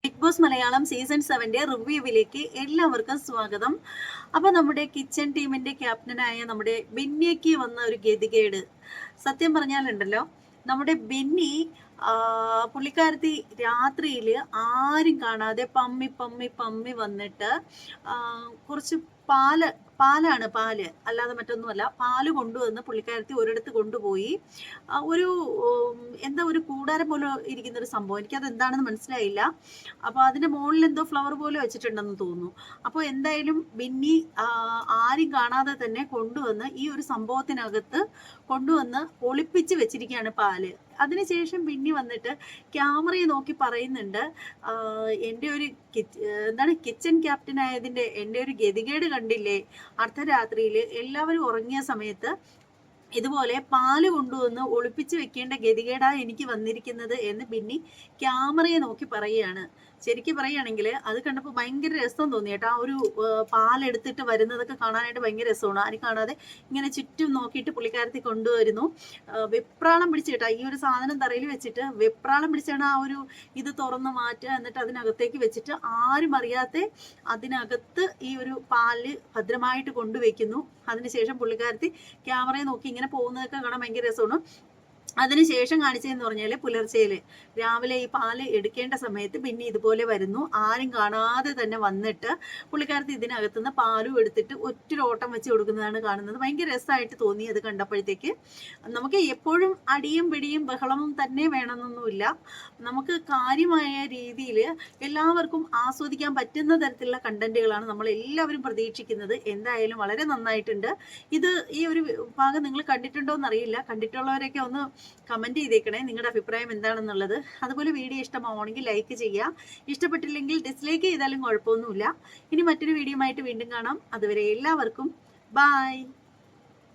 Big boss Malayalam season 7 റിവ്യൂവിലേക്ക് എല്ലാവർക്കും സ്വാഗതം. അപ്പോൾ നമ്മുടെ കിച്ചൺ ടീമിന്റെ ക്യാപ്റ്റനായ നമ്മുടെ ബിന്നിക്ക് വന്ന ഒരു ഗതികേട് സത്യം പറഞ്ഞാലുണ്ടല്ലോ. നമ്മുടെ ബിന്നി പുള്ളിക്കാരത്തി രാത്രിയിൽ ആരും കാണാതെ പമ്മി പമ്മി പമ്മി വന്നിട്ട് കുറച്ച് പാലാണ് അല്ലാതെ മറ്റൊന്നുമല്ല. പാല് കൊണ്ടുവന്ന് പുള്ളിക്കാരത്തി ഒരിടത്ത് കൊണ്ടുപോയി ഒരു എന്താ ഒരു കൂടാരം പോലെ ഇരിക്കുന്ന ഒരു സംഭവം, എനിക്കത് എന്താണെന്ന് മനസ്സിലായില്ല. അപ്പോൾ അതിന്റെ മുകളിൽ എന്തോ ഫ്ലവർ പോലെ വെച്ചിട്ടുണ്ടെന്ന് തോന്നുന്നു. അപ്പോൾ എന്തായാലും ബിന്നി ആരും കാണാതെ തന്നെ കൊണ്ടുവന്ന് ഈ ഒരു സംഭവത്തിനകത്ത് കൊണ്ടുവന്ന് ഒളിപ്പിച്ച് വെച്ചിരിക്കുകയാണ് പാല്. അതിനുശേഷം ബിന്നി വന്നിട്ട് ക്യാമറയെ നോക്കി പറയുന്നുണ്ട്, എൻ്റെ ഒരു കിച്ചൺ ക്യാപ്റ്റൻ ആയതിൻ്റെ എൻ്റെ ഒരു ഗതികേട് കണ്ടില്ലേ, അർദ്ധരാത്രിയിൽ എല്ലാവരും ഉറങ്ങിയ സമയത്ത് ഇതുപോലെ പാല് കൊണ്ടുവന്ന് ഒളിപ്പിച്ച് വെക്കേണ്ട ഗതികേടാ എനിക്ക് വന്നിരിക്കുന്നത് എന്ന് ബിന്നി ക്യാമറയെ നോക്കി പറയുകയാണ്. ശരിക്കും പറയുകയാണെങ്കിൽ അത് കണ്ടപ്പോൾ ഭയങ്കര രസം തോന്നി കേട്ടോ. ആ ഒരു പാലെടുത്തിട്ട് വരുന്നതൊക്കെ കാണാനായിട്ട് ഭയങ്കര രസമാണ്. ആരും കാണാതെ ഇങ്ങനെ ചുറ്റും നോക്കിയിട്ട് പുള്ളിക്കാരത്തി കൊണ്ടുവരുന്നു. വെപ്രാളം പിടിച്ച് കേട്ടോ, ഈ ഒരു സാധനം തറയിൽ വെച്ചിട്ട് വെപ്രാളം പിടിച്ചാണ് ആ ഒരു ഇത് തുറന്ന് മാറ്റുക. എന്നിട്ട് അതിനകത്തേക്ക് വെച്ചിട്ട് ആരും അറിയാതെ അതിനകത്ത് ഈ ഒരു പാല് ഭദ്രമായിട്ട് കൊണ്ടുവയ്ക്കുന്നു. അതിനുശേഷം പുള്ളിക്കാരത്തി ക്യാമറയെ നോക്കി ഇങ്ങനെ പോകുന്നതൊക്കെ കാണാൻ ഭയങ്കര രസമാണ്. അതിനുശേഷം കാണിച്ചതെന്ന് പറഞ്ഞാൽ പുലർച്ചയിൽ രാവിലെ ഈ പാല് എടുക്കേണ്ട സമയത്ത് പിന്നെ ഇതുപോലെ വരുന്നു. ആരും കാണാതെ തന്നെ വന്നിട്ട് പുള്ളിക്കാരത്തി ഇതിനകത്തുനിന്ന് പാലും എടുത്തിട്ട് ഒറ്റൊരോട്ടം വെച്ച് കൊടുക്കുന്നതാണ് കാണുന്നത്. ഭയങ്കര രസമായിട്ട് തോന്നി അത് കണ്ടപ്പോഴത്തേക്ക്. നമുക്ക് എപ്പോഴും അടിയും പിടിയും ബഹളവും തന്നെ വേണമെന്നൊന്നുമില്ല. നമുക്ക് കാര്യമായ രീതിയിൽ എല്ലാവർക്കും ആസ്വദിക്കാൻ പറ്റുന്ന തരത്തിലുള്ള കണ്ടന്റുകളാണ് നമ്മൾ എല്ലാവരും പ്രതീക്ഷിക്കുന്നത്. എന്തായാലും വളരെ നന്നായിട്ടുണ്ട്. ഈ ഒരു ഭാഗം നിങ്ങൾ കണ്ടിട്ടുണ്ടോ എന്നറിയില്ല. കണ്ടിട്ടുള്ളവരൊക്കെ ഒന്ന് കമന്റ് ചെയ്തേക്കണേ നിങ്ങളുടെ അഭിപ്രായം എന്താണെന്നുള്ളത്. അതുപോലെ വീഡിയോ ഇഷ്ടമാവണമെങ്കിൽ ലൈക്ക് ചെയ്യുക, ഇഷ്ടപ്പെട്ടില്ലെങ്കിൽ ഡിസ്ലൈക്ക് ചെയ്താലും കുഴപ്പമൊന്നുമില്ല. ഇനി മറ്റൊരു വീഡിയോ ആയിട്ട് വീണ്ടും കാണാം. അതുവരെ എല്ലാവർക്കും ബൈ.